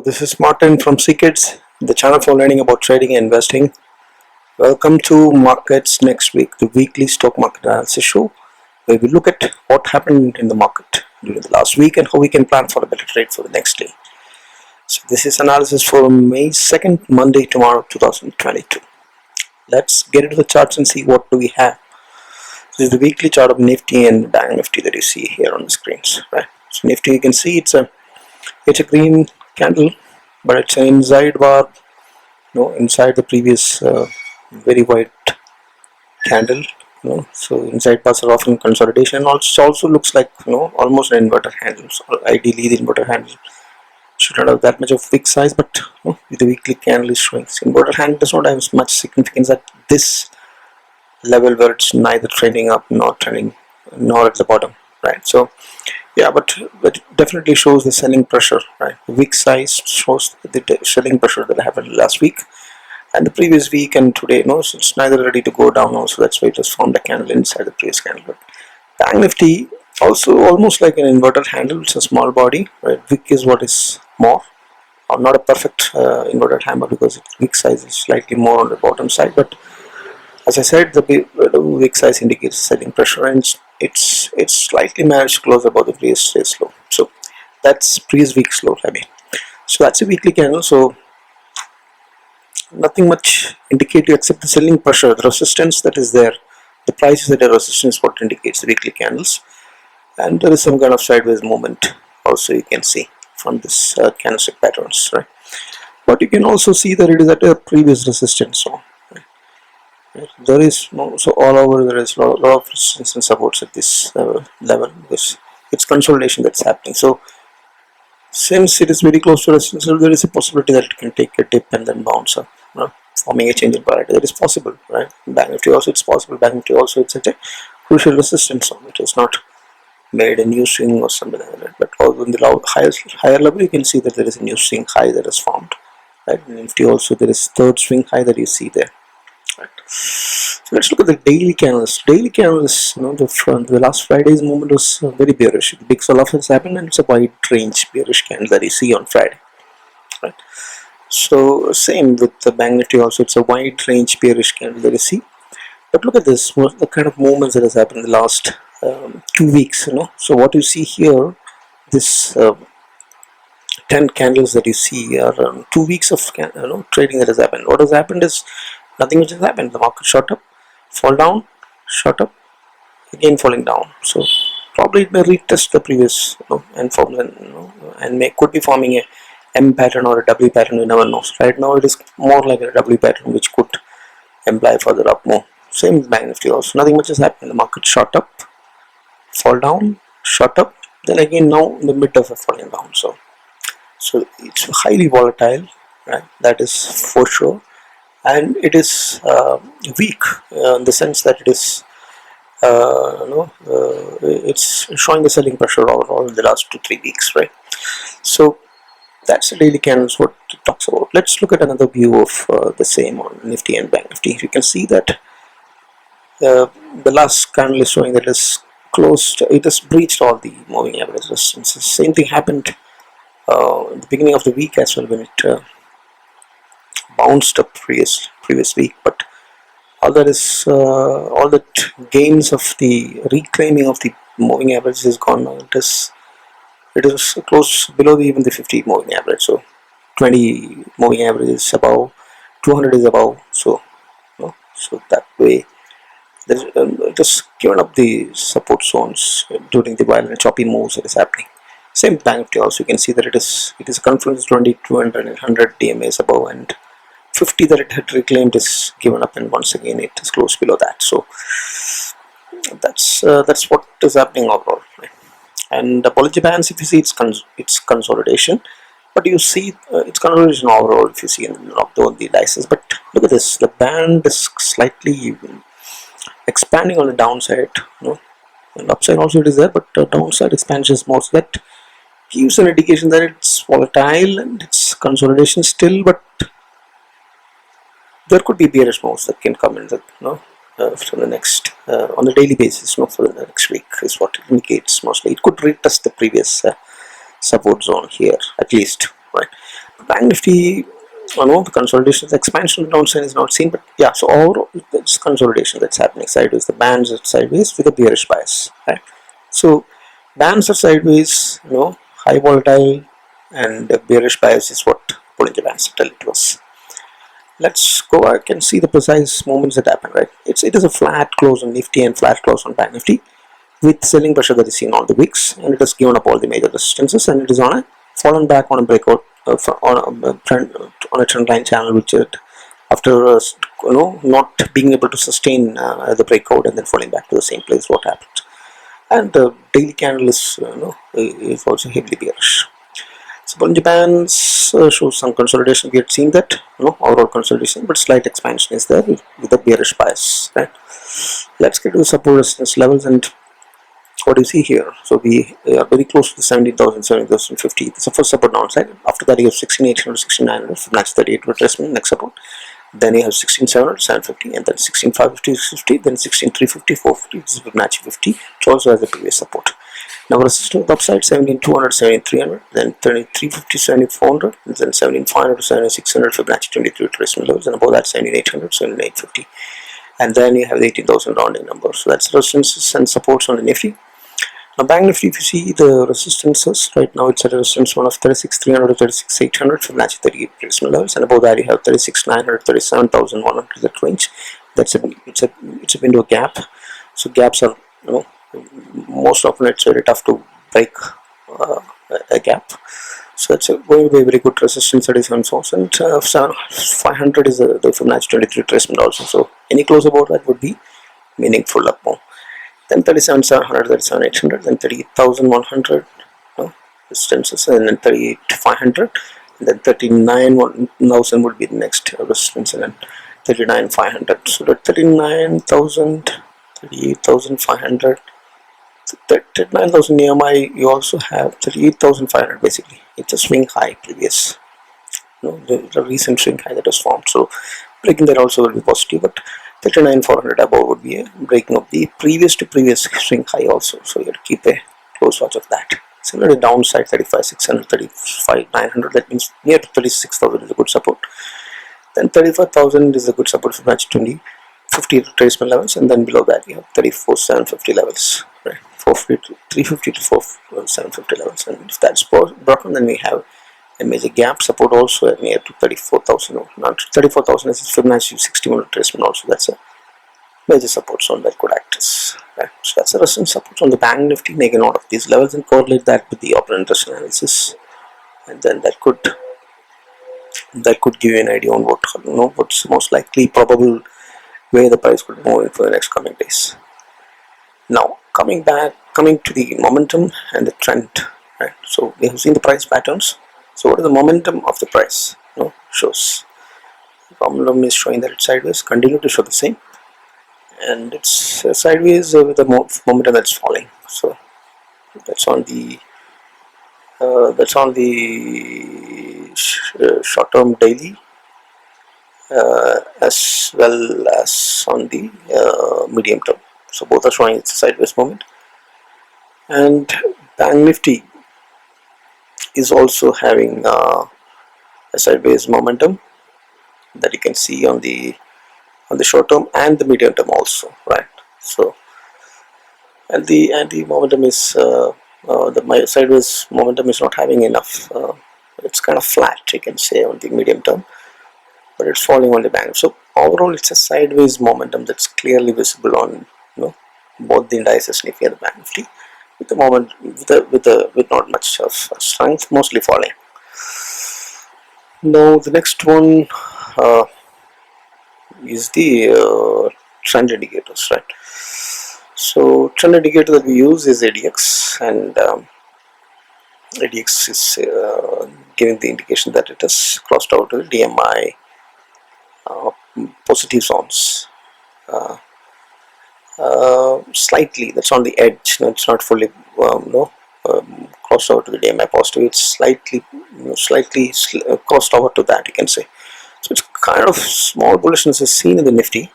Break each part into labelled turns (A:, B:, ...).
A: This is Martin from CKids, the channel for learning about trading and investing. Welcome to Markets Next Week, the weekly stock market analysis show, where we look at what happened in the market during the last week and how we can plan for a better trade for the next day. So this is analysis for May 2nd, Monday, tomorrow, 2022. Let's get into the charts and see what do we have. This is the weekly chart of Nifty and Banknifty that you see here on the screens. Right? So Nifty, you can see it's a green candle, but it's an inside bar, inside the previous very white candle. So inside bars are often consolidation. Also looks like almost an inverter handle. So ideally, the inverter handle should not have that much of wick size, but the weekly candle is showing. So inverter handle does not have much significance at this level where it's neither trending up nor at the bottom, right? So yeah, but it definitely shows the selling pressure, right? The wick size shows the selling pressure that happened last week and the previous week and today. So it's neither ready to go down also. That's why it just formed a candle inside the previous candle. But Banknifty also almost like an inverted handle. It's a small body, right? Wick is what is more, or not a perfect inverted hammer because its wick size is slightly more on the bottom side. But as I said, the wick size indicates selling pressure, and it's slightly managed to close above the previous day's low. So that's previous week's low. So that's a weekly candle. So nothing much indicative except the selling pressure, the resistance that is there. The price is at a resistance, what indicates the weekly candles, and there is some kind of sideways movement. Also, you can see from this candlestick patterns, right? But you can also see that it is at a previous resistance zone. There is so all over there is a lot of resistance and supports at this level because it's consolidation that's happening. So since it is very close to resistance, there is a possibility that it can take a dip and then bounce up, forming a change in polarity. That is possible, right? Banknifty also it's possible. Banknifty also it's at a crucial resistance zone. It has not made a new swing or something like that. But also in the higher level, you can see that there is a new swing high that is formed. Right? In Nifty also there is third swing high that you see there. Right. So let's look at the daily candles. Daily candles, the last Friday's movement was very bearish. The big sell-off has happened, and it's a wide range bearish candle that you see on Friday. Right. So same with the Banknifty also. It's a wide range bearish candle that you see. But look at this. What the kind of movements that has happened in the last 2 weeks. So what you see here, this 10 candles that you see are 2 weeks of trading that has happened. What has happened is nothing which has happened. The market shot up, fall down, shot up, again falling down. So probably it may retest the previous and form and could be forming a M pattern or a W pattern. We never know. So right now it is more like a W pattern which could imply further up more. Same with Banknifty also. Nothing much has happened. The market shot up, fall down, shot up, then again now in the mid of a falling down. So it's highly volatile, right? That is for sure. And it is weak in the sense that it is, it's showing the selling pressure overall in the last 2-3 weeks, right? So that's the daily candles what it talks about. Let's look at another view of the same on Nifty and Banknifty. You can see that the last candle is showing that it is closed. It has breached all the moving average resistances. Same thing happened in the beginning of the week as well when it bounced up previous week, but all that gains of the reclaiming of the moving average is gone now. It is close below even the 50 moving average. So 20 moving average is above, 200 is above. So so that way it has given up the support zones during the violent choppy moves that is happening. Same Banknifty also, you can see that it is a confluence 20, 200 and 100 DMA is above, and 50 that it had reclaimed is given up, and once again it is close below that. So that's what is happening overall, right? And the Bollinger Bands, if you see, it's consolidation, but you see it's consolidation overall if you see in the license. But look at this, the band is slightly expanding on the downside, and upside also it is there, but downside expansion is more. So that gives an indication that it's volatile and it's consolidation still, but there could be bearish moves that can come in for the next on a daily basis, for the next week is what it indicates mostly. It could retest the previous support zone here at least, right? Banknifty, the consolidation, the expansion downside is not seen, but yeah, so overall it's consolidation that's happening sideways. The bands are sideways with a bearish bias, right? So bands are sideways, high volatile, and bearish bias is what Bollinger Bands tell it was. Let's go back and see the precise movements that happen, right? It is a flat close on Nifty and flat close on Banknifty with selling pressure that is seen all the weeks, and it has given up all the major resistances, and it is on a fallen back on a breakout on a trend line channel, which it after not being able to sustain the breakout and then falling back to the same place. What happened? And the daily candle is also heavily bearish. So Bollinger Bands shows some consolidation. We had seen that overall consolidation, but slight expansion is there with a bearish bias. Right. Let's get to the support resistance levels, and what do you see here? So we are very close to the 17,000, 17,050. It's the first support downside. After that, you have 16,800, 16,900, Fibonacci 38 retracement, next support. Then you have 16,700, 750, and then 16,550, 650, then 16,350, 450. This is Fibonacci 50, which also has the previous support. Now resistance on the upside 17,200, 17,300, then 350, 7,400, and then 17,500 to 7,600, Fibonacci 23 retracement levels, and above that 17,800, 17,850. And then you have the 18,000 rounding number. So that's resistances and supports on the Nifty. Now Banknifty, if you see the resistances, right now it's at a resistance one of 36,300 to 36,800, Fibonacci 38 retracement levels, and above that you have 36,900, 37,100, that range. It's a window gap. So gaps are most often it's very tough to break a gap. So that's going to be a very good resistance. 37,000, 500 is the Fibonacci 23 retracement also. So any close above that would be meaningful up more. Then 37,700, 37,800, then 38,100 resistances, and then 38,500, and then 39,000 would be the next resistance, and then 39,500. So that 39,000, 38,500, 39,000 EMI. You also have 38,500. Basically, it's a swing high previous, the recent swing high that was formed. So breaking that also will be positive, but 39,400 above would be a breaking of the previous swing high also. So you have to keep a close watch of that. Similarly, downside 35,600, 35,900. That means near to 36,000 is a good support. Then 35,000 is a good support for match 50 retracement levels, and then below that you have 34,750 levels, right? 350 to 4,750 levels, and if that's broken, then we have a major gap support also at near to 34,000. Not 34,000 is Fibonacci 61 retracement also. That's a major support zone that could act as, right? So that's a resistance support on the Banknifty. Make a note of these levels and correlate that with the open interest analysis, and then that could give you an idea on what's most likely probable where the price could move in for the next coming days. Now coming to the momentum and the trend, right? So we have seen the price patterns. So what is the momentum of the price? Shows the momentum is showing that it's sideways, continue to show the same, and it's sideways with the momentum that's falling. So that's on the short-term daily as well as on the medium term. So both are showing it's a sideways movement, and Banknifty is also having a sideways momentum that you can see on the short term and the medium term also, right? So and the momentum is the sideways momentum is not having enough. It's kind of flat, you can say, on the medium term, but it's falling on the bank. So overall, it's a sideways momentum that's clearly visible on both the indices, Nifty and the Banknifty, with the moment with not much of strength, mostly falling. Now the next one is the trend indicators, right? So trend indicator that we use is ADX, and ADX is giving the indication that it has crossed out to the DMI positive zones. Slightly, that's on the edge. It's not fully crossed over to the DMI positive. It's slightly crossed over to that, you can say. So it's kind of small bullishness is seen in the Nifty.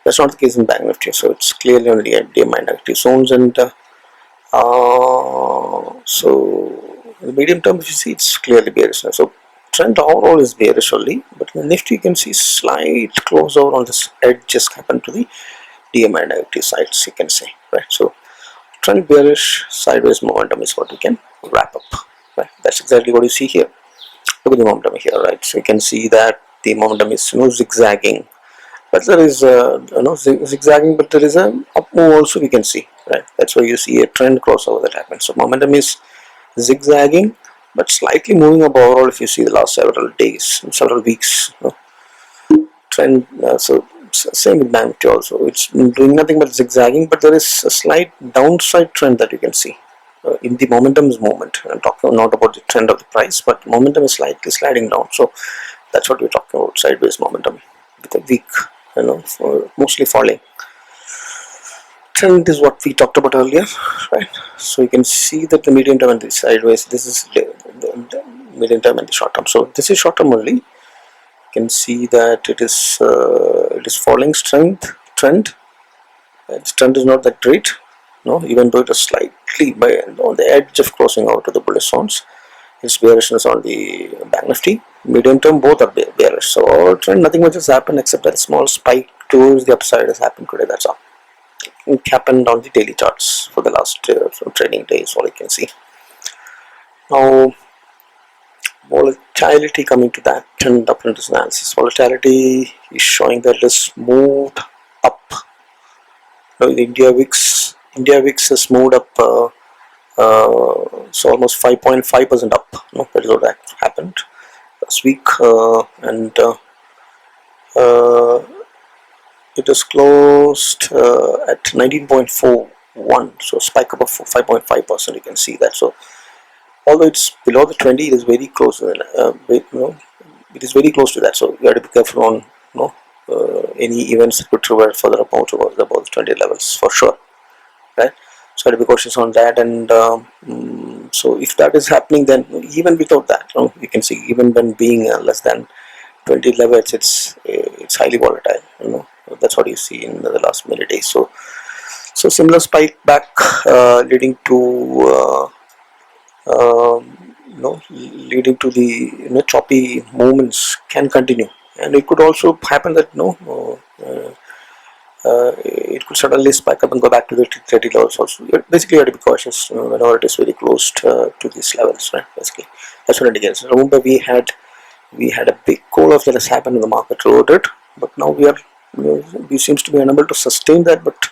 A: That's not the case in Banknifty. So it's clearly on the DMI negative zones, and so the medium term, if you see, it's clearly bearish. So trend overall is bearish only, but in the Nifty you can see slight close over on this edge just happened to the DMA negative sides, you can say, right? So trend bearish, sideways momentum is what we can wrap up, right? That's exactly what you see here. Look at the momentum here, right? So you can see that the momentum is zigzagging, but there is zigzagging, but there is a up move also we can see, right? That's why you see a trend crossover that happens. So momentum is zigzagging but slightly moving up overall. If you see the last several days, several weeks, trend, same with Banknifty also, it's doing nothing but zigzagging, but there is a slight downside trend that you can see in the momentum's movement. I'm talking not about the trend of the price, but momentum is slightly sliding down. So that's what we're talking about, sideways momentum with a weak, mostly falling trend is what we talked about earlier, right? So you can see that the medium term and the sideways, this is the medium term and the short term. So this is short term only. You can see that it is falling trend. Its trend is not that great, even though it is slightly on the edge of crossing out to the bullish zones. Its bearishness on the Banknifty, medium term, both are bearish. So all trend, nothing much has happened except that a small spike towards the upside has happened today. That's all. It happened on the daily charts for the last trading days, all you can see. Now volatility, coming to that, and upward analysis. Volatility is showing that it has moved up. Now the India VIX has moved up, so almost 5.5% up. That is what that happened last week, and it is closed at 19.41, so spike up of 5.5%. You can see that. So although it's below the 20, it is very close. It is very close to that. So you have to be careful on any events that could trigger further up towards above the 20 levels for sure, right? So you have to be cautious on that. And so if that is happening, then even without that, you can see even when being less than 20 levels, it's highly volatile. That's what you see in the last many days. So similar spike back, leading to leading to the choppy movements can continue, and it could also happen that it could suddenly spike up and go back to the 30 levels also. Basically you have to be cautious whenever it is very close to these levels, right? Basically that's what it indicates. Remember, we had a big cool off that has happened in the market, rewarded, but now we seems to be unable to sustain that, but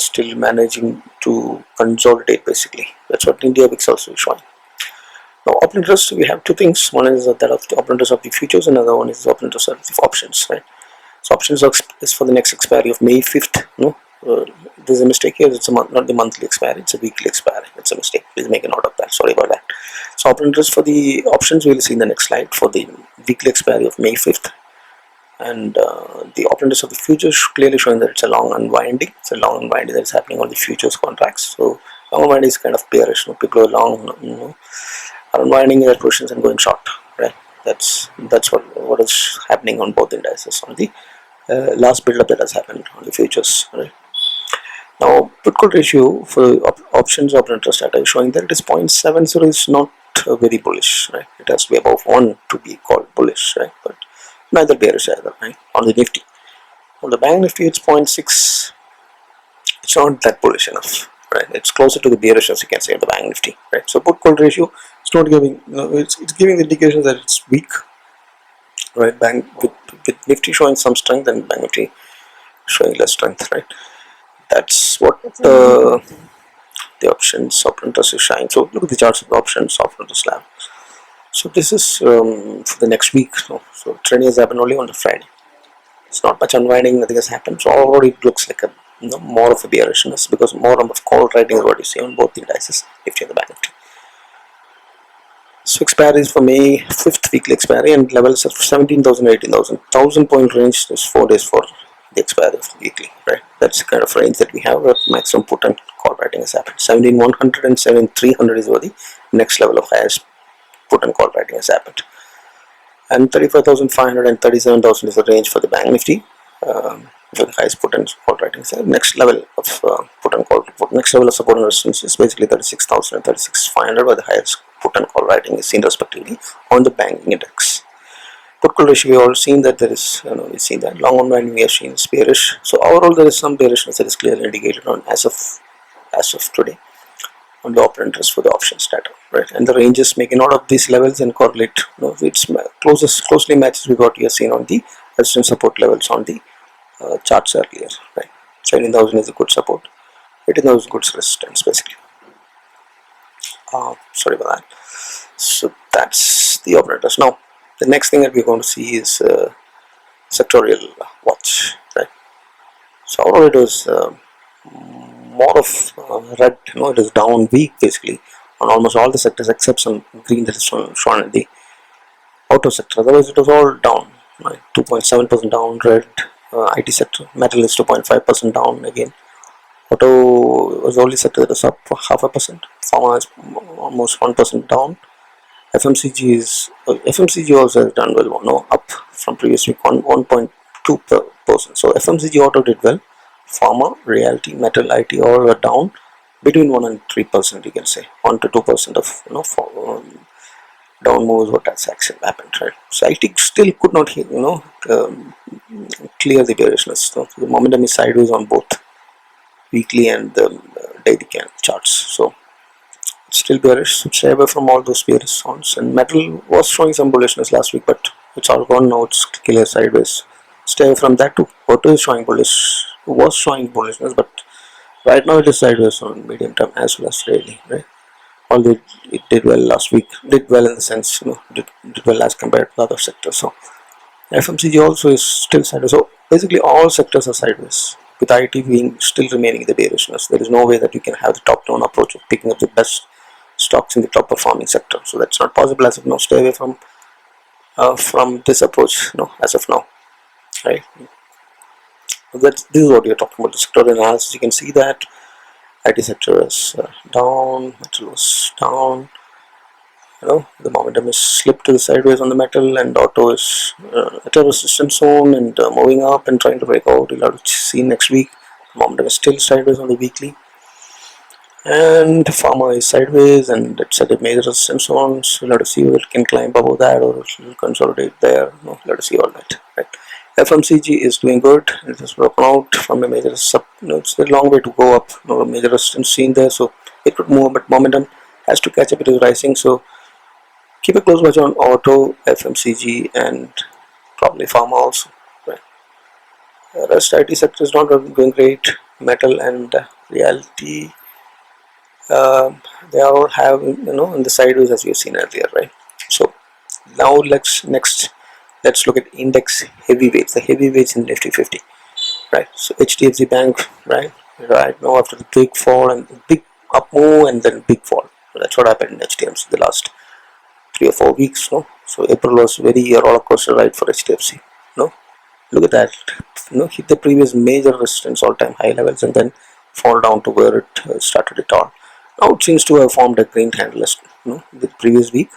A: still managing to consolidate. Basically that's what India VIX also is showing. Now open interest, we have two things. One is that of the open interest of the futures, another one is the open interest of the options, right? So options is for the next expiry of May 5th. There's a mistake here. It's not the monthly expiry, it's a weekly expiry. It's a mistake. Please make a note of that. Sorry about that. So open interest for the options we will see in the next slide for the weekly expiry of May 5th. And the open interest of the futures clearly showing that it's a long unwinding. It's a long unwinding that is happening on the futures contracts. So long unwinding is kind of bearish. People are long, are unwinding their positions and going short, right? That's what is happening on both indices, on the last build-up that has happened on the futures, right? Now put call ratio for options open interest data is showing that it is 0.70 is not very bullish, right? It has to be above 1 to be called bullish, right? But neither bearish either, right? On the Nifty, on the Banknifty it's 0.6. It's not that bullish enough, right? It's closer to the bearish, as you can say, of the Banknifty, right? So put call ratio, it's not giving, it's giving the indication that it's weak, right? With Nifty showing some strength and Banknifty showing less strength, right? That's what the options open interest is showing. So look at the charts of the options open interest slab. So this is for the next week. So trading has happened only on the Friday. It's not much unwinding, nothing has happened. So already it looks like a more of a bearishness, because more number of call writing is what you see on both the indices, Nifty and the Banknifty. So expiry is for May 5th weekly expiry, and levels of 17,000, 18,000, 1,000 point range is 4 days for the expiry of the weekly, right? That's the kind of range that we have where maximum put and call writing has happened. 17,100 and 17,300 is where the next level of highest put and call writing has happened. And 35,500 and 37,000 is the range for the Banknifty. The highest put and call writing. Next level of put and call, next level of support and resistance is basically 36,000 and 36,500, where the highest put and call writing is seen respectively on the banking index. Put call ratio, we have all seen that there is, we see that long unwinding we have seen is bearish. So overall there is some bearishness that is clearly indicated on as of today on the operant risk for the options data, right? And the ranges making out of these levels and correlate, it's closely matches with what we have seen on the resistance support levels on the charts earlier, right? 17,000 is a good support, 18,000 is good resistance basically. Sorry about that. So that's the operators. Now the next thing that we're going to see is sectorial watch, right? So overall it was more of red, it is down weak basically on almost all the sectors except some green that is shown in the auto sector. Otherwise it was all down, right? 2.7% down. Red, IT sector, metal is 2.5% down again. Auto was the only sector that is up 0.5%. Pharma is almost 1% down. FMCG also has done well, up from previous week 1.2%. So FMCG auto did well. Pharma, realty, metal, IT all were down between 1 and 3%. You can say 1 to 2% of down moves what transaction happened, right? So IT still could not clear the bearishness. So the momentum is sideways on both weekly and the daily charts. So it's still bearish. So stay away from all those bearish zones. And metal was showing some bullishness last week, but it's all gone now. It's clear sideways. Stay away from that too. Auto is showing was showing bullishness, but right now it is sideways on medium term as well as daily, right? Although it did well last week, did well in the sense, did well as compared to the other sectors. So FMCG also is still sideways. So basically all sectors are sideways, with IT being still remaining in the bearishness. There is no way that you can have the top-down approach of picking up the best stocks in the top performing sector. So that's not possible as of now. Stay away from this approach, as of now, right? This is what you're talking about, the sectoral analysis. You can see that IT sector is down, metal was down. The momentum is slipped to the sideways on the metal, and auto is at a resistance zone and moving up and trying to break out. You'll have to see next week. The momentum is still sideways on the weekly, and pharma is sideways and it's at a major resistance zone. So we'll have to see whether it can climb above that or it will consolidate there. We'll have to see all that, right? FMCG is doing good. It has broken out from a major it's a long way to go up. A major resistance seen there, so it could move, but momentum has to catch up. It is rising, so keep a close watch on auto, FMCG, and probably pharma also. Right? Rest IT sector is not going great. Metal and realty, they all have in the sideways as we've seen earlier, right? So now let's look at index heavyweights, the heavyweights in Nifty 50, right? So HDFC Bank, right now after the big fall and big up move and then big fall. That's what happened in HDFC the last 3 or 4 weeks. So April was very roller coaster ride for HDFC. Look at that. Hit the previous major resistance all-time high levels and then fall down to where it started it all. Now it seems to have formed a green candle. The previous week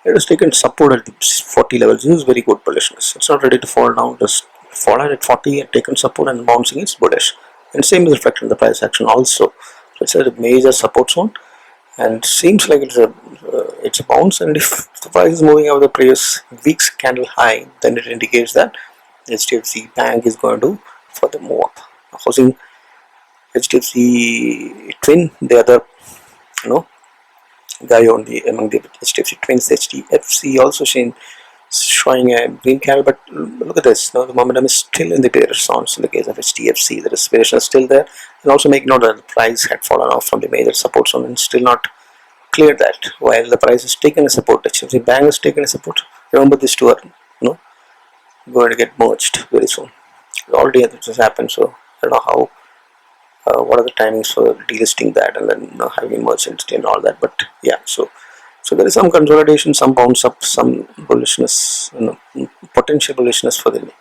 A: it has taken support at the 40 levels. This is very good bullishness. It's not ready to fall down. Just fall at 40 and taken support and bouncing. It's bullish. And same is reflected in the price action also. So it's a major support zone. And seems like it's a bounce, and if the price is moving over the previous week's candle high, then it indicates that HDFC Bank is going to further move up. Housing HDFC Twin, the other guy among the HDFC Twins, HDFC also showing a green candle, but look at this. The momentum is still in the bearish zones in the case of HDFC. The bearish is still there, and also make note that the price had fallen off from the major support zone and still not cleared that. While the price is taken a support, HDFC Bank is taken a support. Remember, these two are going to get merged very soon. Already this has happened, so I don't know how. What are the timings for delisting that and then having merged entity and all that? But yeah, so there is some consolidation, some bounce up, some bullishness, potential bullishness for the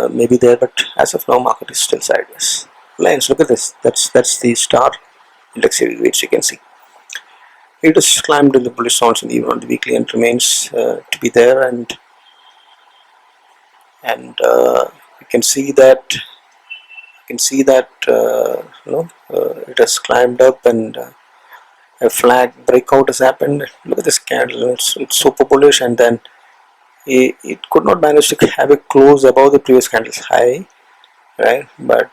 A: maybe there, but as of now, market is still sideways. Lines, look at this. That's the star index which you can see. It has climbed in the bullish zones and even on the weekly and remains to be there, and you can see that. It has climbed up and a flag breakout has happened. Look at this candle, it's super bullish, and then it could not manage to have a close above the previous candle's high, right? But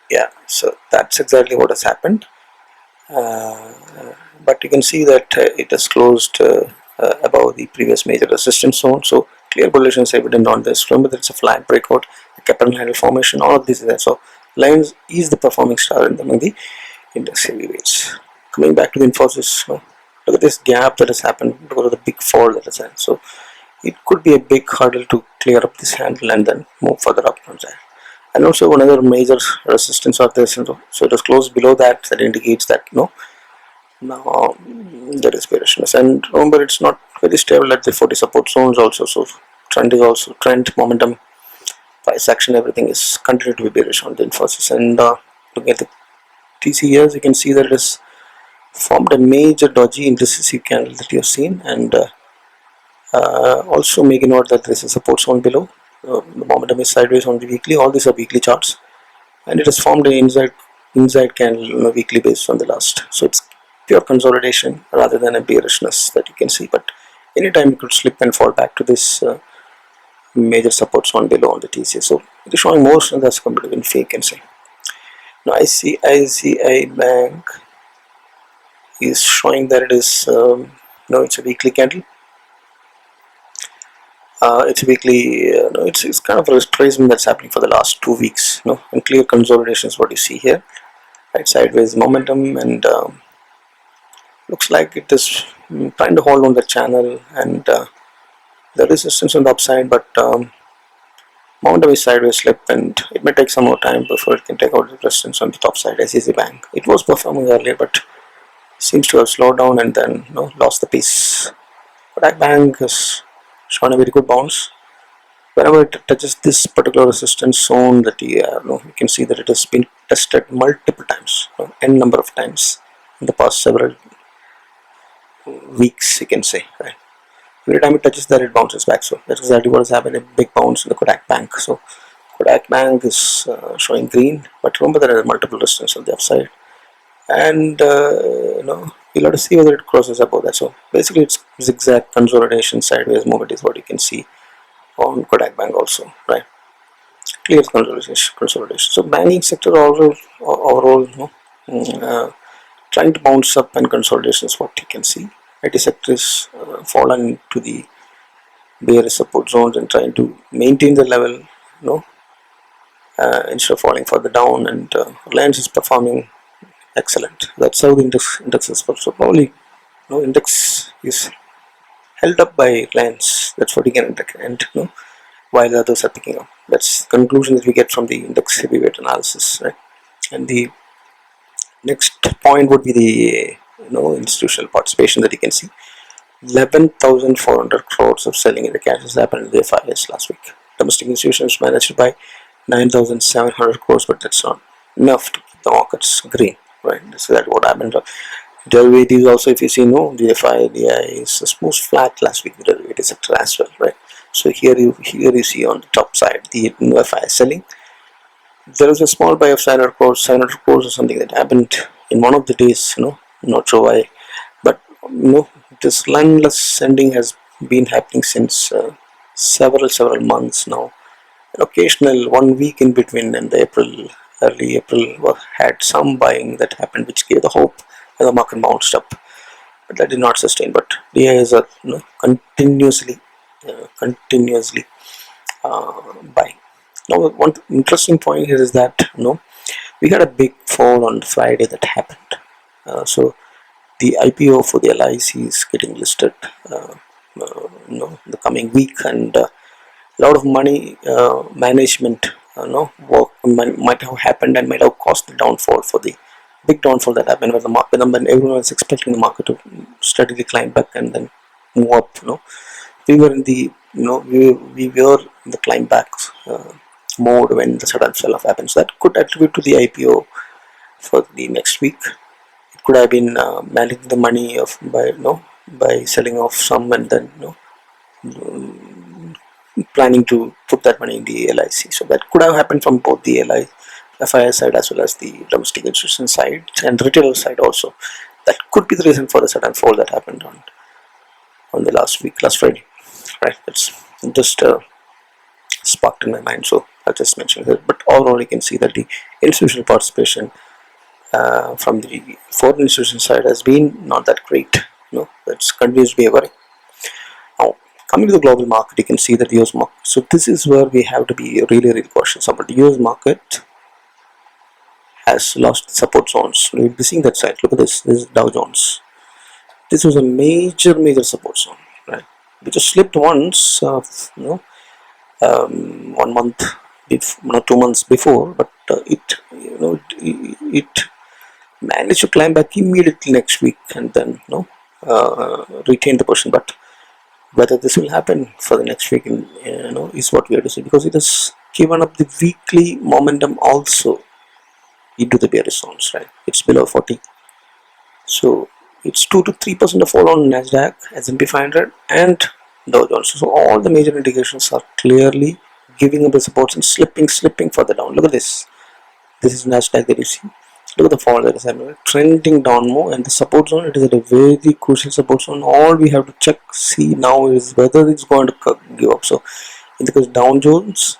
A: yeah, so that's exactly what has happened. But you can see that it has closed above the previous major resistance zone, so clear bullishness is evident on this. Remember that it's a flag breakout, a capital handle formation, all of this is there. So Lions is the performing star among the index heavyweights. Coming back to the Infosys, look at this gap that has happened because of the big fall that has happened. So it could be a big hurdle to clear up this handle and then move further up from there. And also another major resistance of this, so it was closed below that. That indicates that now there is bearishness. And remember, it's not very stable at the 40 support zones also. So trend is also momentum, price action, everything is continued to be bearish on the Infosys. And looking at the TCS, you can see that it has formed a major dodgy indecisive candle that you have seen, and also make a note that there is a support zone below. The momentum is sideways on the weekly. All these are weekly charts, and it has formed an inside candle on a weekly basis on the last. So it's pure consolidation rather than a bearishness that you can see. But anytime it could slip and fall back to this major support zone below on the TCS. So it is showing more strength as compared to Nifty, you can say. Now ICICI Bank is showing that it is it's a weekly candle. It's a weekly, it's kind of a retracement that's happening for the last 2 weeks, and clear consolidation is what you see here, right? Sideways momentum, and looks like it is trying to hold on the channel, and the resistance on the upside, but momentum is sideways slip, and it may take some more time before it can take out the resistance on the top side. ICICI Bank, it was performing earlier, but seems to have slowed down and then lost the pace. Kotak Bank has shown a very good bounce. Whenever it touches this particular resistance zone, that you can see that it has been tested multiple times, n number of times in the past several weeks, you can say, right? Every time it touches that, it bounces back. So that's exactly what has happened, a big bounce in the Kotak Bank. So Kotak Bank is showing green, but remember there are multiple resistance on the upside, and you'll have to see whether it crosses above that. So basically it's zigzag consolidation, sideways movement is what you can see on Kotak Bank also, right? Clear consolidation. So banking sector overall trying to bounce up, and consolidation is what you can see. IT sector is fallen to the bearish support zones and trying to maintain the level, instead of falling further down, and Reliance is performing excellent. That's how the index is. So probably index is held up by Reliance. That's what you can and while the others are picking up. That's the conclusion that we get from the index heavyweight analysis, right? And the next point would be the institutional participation that you can see. 11,400 crores of selling in the cash has happened in the Fyers last week. Domestic institutions managed by 9,700 crores, but that's not enough to keep the markets green, right? That's exactly what happened. Derivatives also, if you see, the FI, DI is most flat last week, the derivative sector as well, right? So here you see on the top side the FI selling. There is a small buy of 700 crores. 700 crores is something that happened in one of the days, not sure why, but this landless sending has been happening since several months now. An occasional 1 week in between, and early April had some buying that happened, which gave the hope, and the market bounced up, but that did not sustain. But DIs are continuously buying. Now, one interesting point here is that we had a big fall on Friday that happened. So the IPO for the LIC is getting listed the coming week, and a lot of money management work might have happened and might have caused the downfall, for the big downfall that happened when everyone was expecting the market to steadily climb back and then move up. We were in the we were in the climb back mode when the sudden sell-off happens. That could attribute to the IPO for the next week. It could have been managing the money by selling off some, and then planning to put that money in the LIC. So that could have happened from both the Fyers side as well as the domestic institution side and retailer side also. That could be the reason for the sudden fall that happened on the last Friday, right? That's just sparked in my mind, so I just mentioned it. But overall, you can see that the institutional participation from the foreign institution side has been not that great. That's continues to be a worry. Now, coming to the global market, you can see that the US market. So this is where we have to be really cautious about. The US market has lost support zones. We'll be seeing that side. Look at this. This is Dow Jones. This was a major support zone, right? We just slipped once, 1 month, 2 months before, but it managed to climb back immediately next week and then retain the position. But whether this will happen for the next week, is what we have to see, because it has given up the weekly momentum also into the bearish zones, right? It's below 40, so it's 2 to 3% of fall on Nasdaq, S&P 500, and Dow Jones. So all the major indications are clearly giving up the supports and slipping further down. Look at this. This is Nasdaq that you see. Look at the fall that is happening, trending down more, and the support zone, it is at a very crucial support zone. All we have to see now is whether it's going to give up. So in the case of Dow Jones,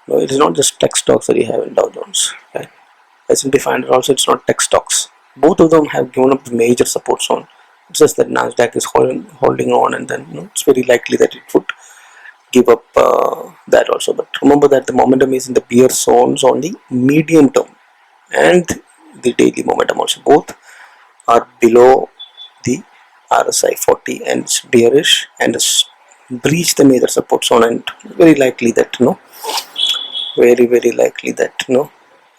A: it is not just tech stocks that you have in Dow Jones, right? S&P 500 also, it's not tech stocks. Both of them have given up the major support zone. It's just that Nasdaq is holding on, and then it's very likely that it would give up that also. But remember that the momentum is in the bear zones on the medium term and the daily momentum also. Both are below the RSI 40 and it's bearish and has breached the major support zone, and very likely that very likely that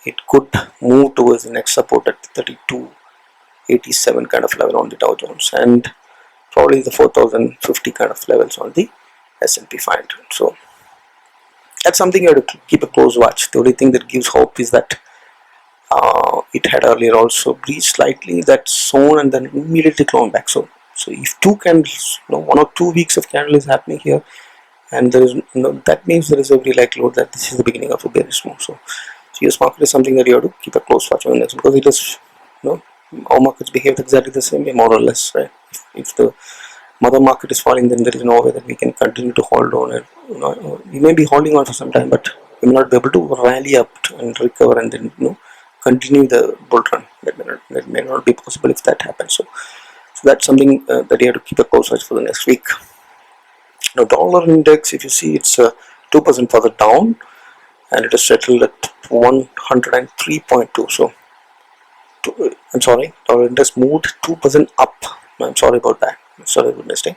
A: it could move towards the next support at 3287 kind of level on the Dow Jones, and probably the 4050 kind of levels on the S&P 500. So that's something you have to keep a close watch. The only thing that gives hope is that it had earlier also breached slightly that zone and then immediately cloned back. So if 2 candles, 1 or 2 weeks of candle is happening here, and there is that means there is every likelihood that this is the beginning of a bearish move. So US market is something that you have to keep a close watch on next, because it is all markets behave exactly the same way, more or less, right? If the mother market is falling, then there is no way that we can continue to hold on, and we may be holding on for some time, but we may not be able to rally up and recover and then continue the bull run. That may not be possible if that happens. So that's something that you have to keep a close watch for the next week. Now, dollar index, if you see, it's 2% further down, and it is settled at 103.2. So I'm sorry, dollar index moved 2% up. I'm sorry about that. Sorry about mistake.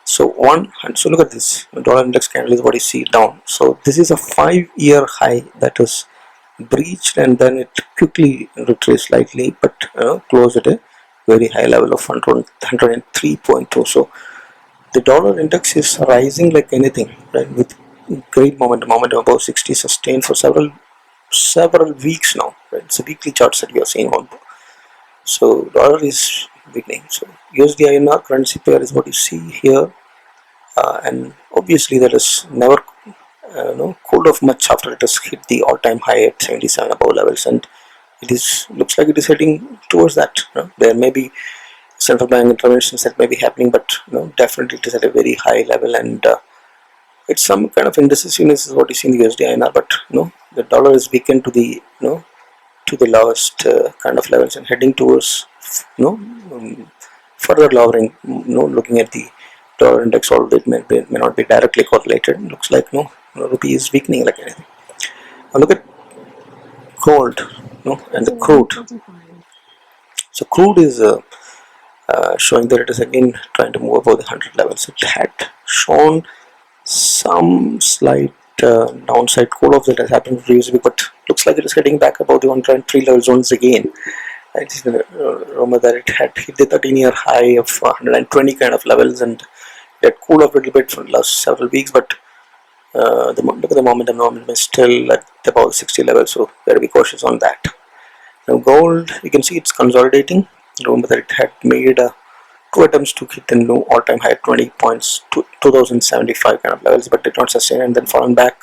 A: So look at this. Dollar index candle is what you see down. So this is a 5-year high that was breached, and then it quickly retraced slightly, but closed at a very high level of 103.2. So the dollar index is rising like anything, right? With great momentum above 60, sustained for several weeks now, right? It's a weekly charts that you are seeing on. So dollar is weakening. So USDINR currency pair is what you see here, and obviously that is never cooled off much after it has hit the all-time high at 77 above levels, and looks like it is heading towards that. There may be central bank interventions that may be happening, but definitely it is at a very high level, and it's some kind of indecisiveness is what you see in the USDINR. But the dollar is weakened to the to the lowest kind of levels and heading towards further lowering. Looking at the dollar index, although it may not be directly correlated, it looks like rupee is weakening like anything. Now look at gold, and the crude. So crude is showing that it is again trying to move above the 100 levels. It had shown some slight downside cool off that has happened previously, but looks like it is heading back above the 103 levels once again. Remember that it had hit the 13-year high of 120 kind of levels, and it had cooled off a little bit for the last several weeks, but look at the momentum is still at about 60 levels, so we have to be cautious on that. Now gold, you can see it's consolidating. Remember that it had made 2 attempts to hit the new all-time high at 20 points to 2075 kind of levels, but did not sustain, and then fallen back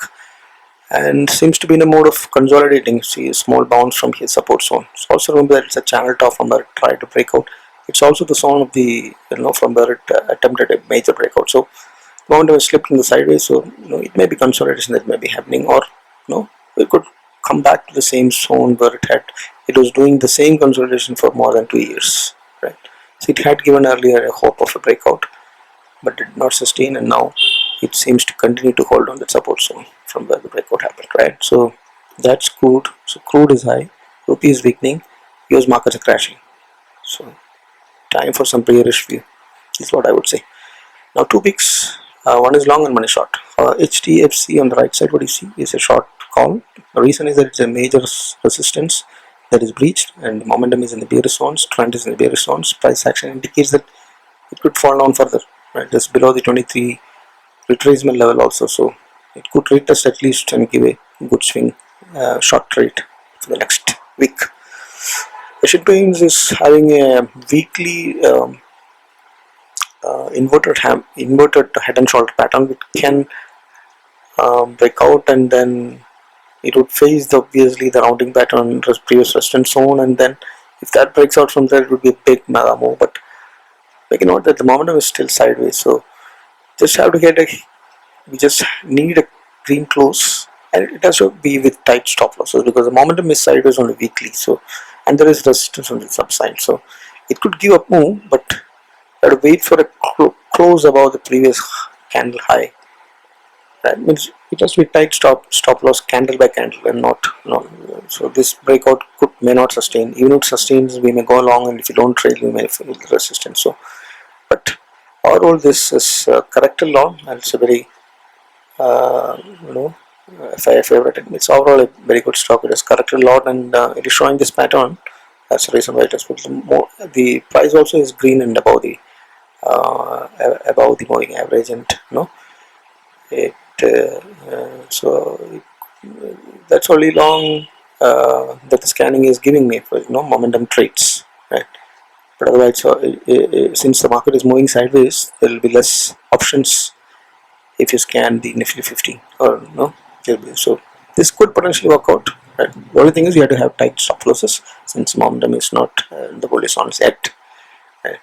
A: and seems to be in a mode of consolidating. You see a small bounce from his support zone. So also remember that it's a channel top from where it tried to break out. It's also the zone of the, from where it attempted a major breakout. So momentum has slipped in the sideways, so it may be consolidation that may be happening, or it could come back to the same zone where it was doing the same consolidation for more than 2 years, right? So it had given earlier a hope of a breakout, but did not sustain, and now it seems to continue to hold on the support zone from where the breakout happened, right? So that's crude. So crude is high, rupee is weakening, US markets are crashing. So time for some bearish view is what I would say. Now two picks, one is long and one is short. HDFC on the right side, what you see is a short call. The reason is that it's a major resistance that is breached, and the momentum is in the bearish zones, trend is in the bearish zones. Price action indicates that it could fall down further, right? Just below the 23 retracement level also, so it could retest at least and give a good swing, short trade for the next week. Asian Paints is having a weekly inverted head and shoulder pattern, which can break out, and then it would face obviously the rounding pattern previous resistance zone, and then if that breaks out from there, it would be a big mega move. But make a note that the momentum is still sideways, so just have to we just need a green close, and it has to be with tight stop losses because the momentum is sideways on the weekly, so, and there is resistance on the subside, so it could give up move, but you have to wait for a close above the previous candle high. That means it has to be tight stop loss candle by candle, and not so this breakout may not sustain. Even if it sustains, we may go along, and if you don't trade, we may feel the resistance. So, but overall, this is corrected long, and it's a very favorite. It's overall a very good stock. It has corrected a lot, and it is showing this pattern. That's the reason why it has put the price also is green and above the moving average, and it so that's only long that the scanning is giving me for momentum trades, right? But otherwise, since the market is moving sideways, there will be less options if you scan the Nifty 50, or so this could potentially work out, right? The only thing is you have to have tight stop losses since momentum is not the bullish on yet, right?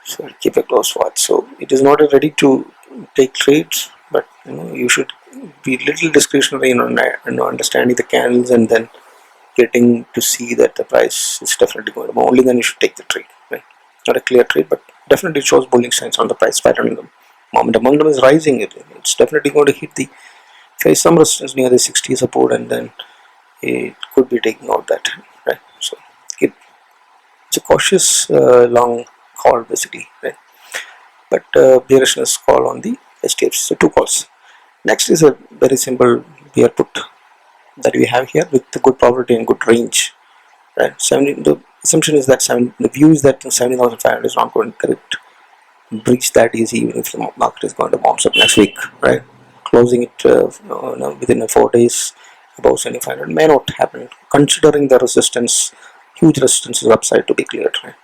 A: So keep a close watch. So it is not ready to take trades, but you should be little discretionary in understanding the candles, and then getting to see that the price is definitely going to, only then you should take the trade, right? Not a clear trade, but definitely shows bullish signs on the price pattern. The momentum is rising. It's definitely going to face some resistance near the 60 support, and then it could be taking out that, right? So it's a cautious long call basically, right? But bearishness call on the HDFC. So two calls. Next is a very simple bear put that we have here with the good probability and good range, right? The assumption is that the view is that 70,500 is not going to breach that easy, even if the market is going to bounce up next week, right? Closing it within 4 days above 7,500 may not happen, considering the resistance, huge resistance is upside to be cleared, right?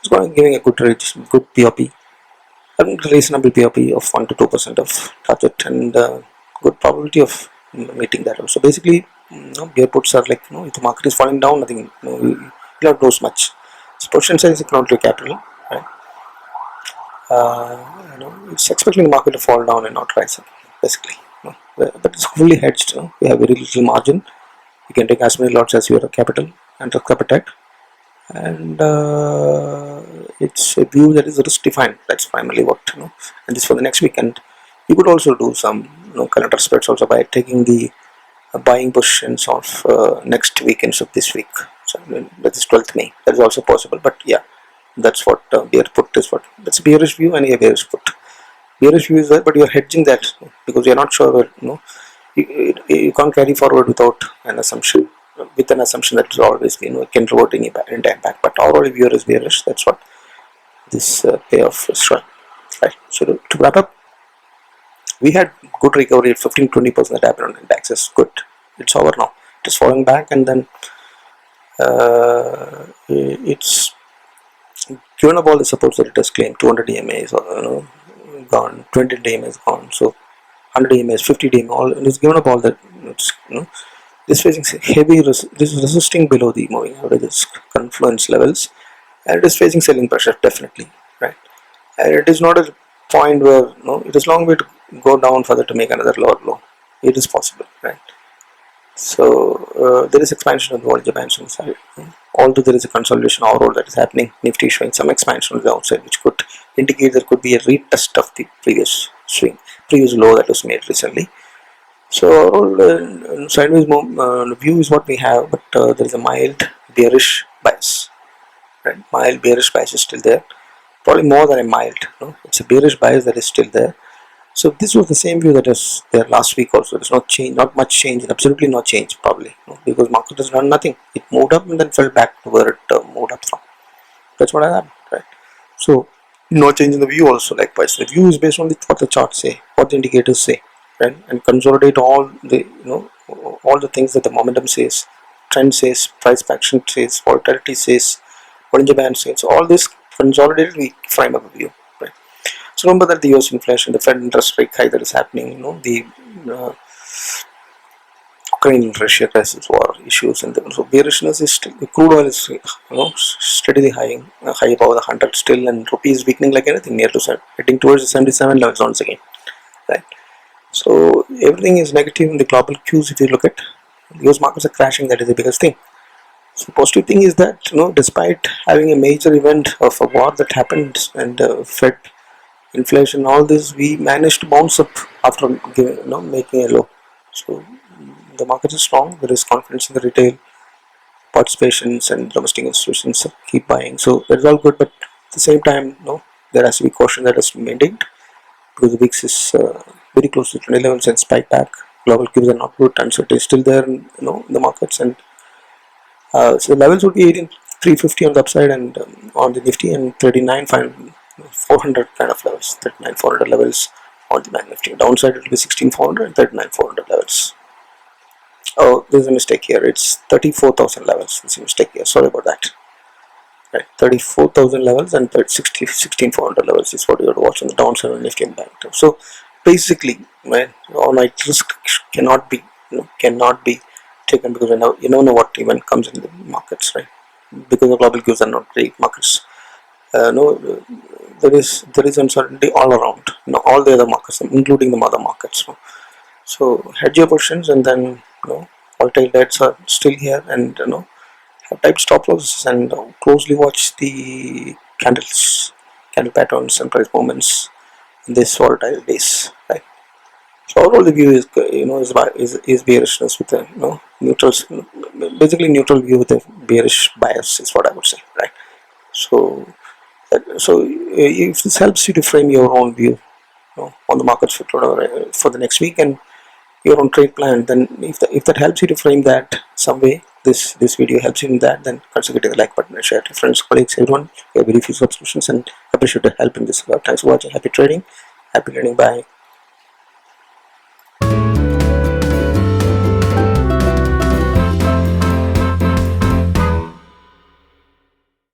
A: It's going giving a good range, good POP, and reasonable POP of 1 to 2% of target, and good probability of meeting that. So basically, bear puts are like, if the market is falling down, nothing, you don't lose much. So position size is equivalent to capital, right? It's expecting the market to fall down and not rise up, basically. But it's fully hedged. We have very little margin. You can take as many lots as your capital and risk appetite, and it's a view that is risk defined. That's primarily what and this for the next weekend. You could also do some calendar spreads also by taking the buying positions of next weekends of this week. So that is 12th May. That is also possible, but yeah, that's what bear put is. What that's a bearish view and a bearish put. Bearish view is there, but you are hedging that because you are not sure where you can't carry forward without an assumption. With an assumption that will always be can revert any time back. But overall view is bearish. That's what this payoff is showing, right? So to wrap up, we had good recovery at 15-20% that happened on index. Is good. It's over now. It is falling back, and then it's given up all the supports that it has claimed. 200 EMA is gone, 20 EMA is gone. So 100 EMAs, 50 DMA, all, and it's given up all that. It's, this facing heavy, this is resisting below the moving averages confluence levels, and it is facing selling pressure definitely, right? And it is not a point where it is long way to go down further to make another lower low. It is possible, right? So there is expansion of the Bollinger Bands on the side. Although there is a consolidation overall that is happening, Nifty showing some expansion on the outside, which could indicate there could be a retest of the previous low that was made recently. So overall, sideways view is what we have, but there is a mild bearish bias. Right? Mild bearish bias is still there. Probably more than a mild. It's a bearish bias that is still there. So this was the same view that was there last week also. There's not change, not much change, absolutely no change probably, because market has done nothing. It moved up and then fell back to where it moved up from. That's what happened, right? So no change in the view also likewise. The view is based on what the charts say, what the indicators say, right? And consolidate all the all the things that the momentum says, trend says, price action says, volatility says, Bollinger Bands says. All this consolidated, we frame up a view, right? So remember that the US inflation, the Fed interest rate hike that is happening, the Ukraine-Russia crisis war issues, and so bearishness is still. The crude oil is steadily high above the 100 still, and rupee is weakening like anything, near to heading towards the 77 levels once again, right? So everything is negative in the global cues. If you look at the US markets are crashing, that is the biggest thing. So positive thing is that despite having a major event of a war that happened and Fed inflation, all this, we managed to bounce up after making a low. So the market is strong. There is confidence in the retail participations, and domestic institutions keep buying. So that is all good, but at the same time, there has to be caution that has to be maintained, because the VIX is very close to 20 levels and spike back. Global cues are not good, uncertainty is still there in the markets, and so the levels would be 18,350 on the upside and on the Nifty, and 39,400 kind of levels, 39,400 levels on the Banknifty. Downside it will be 16,400 and 39,400 levels. Oh, there's a mistake here. It's 34,000 levels. There's a mistake here. Sorry about that. Right, 34,000 levels and 16,400 levels is what you have to watch on the downside on Nifty and Bank. So basically, right, all-night risk cannot be taken, because you don't know what event comes in the markets, right? Because the global cues are not great. Markets, there is uncertainty all around. All the other markets, including the mother markets. So hedge your positions, and then volatile bets are still here, and have tight stop losses, and closely watch the candle patterns and price movements in this volatile days, right? So overall the view is is bearishness with a neutral, basically neutral view with a bearish bias is what I would say, right? So if this helps you to frame your own view on the markets for the next week and your own trade plan, then if that helps you to frame that some way, this video helps you in that, then consider hitting the like button and share to friends, colleagues, everyone. We have very few subscriptions, and appreciate the help in this. Thanks for watching. Happy trading, happy learning. Bye.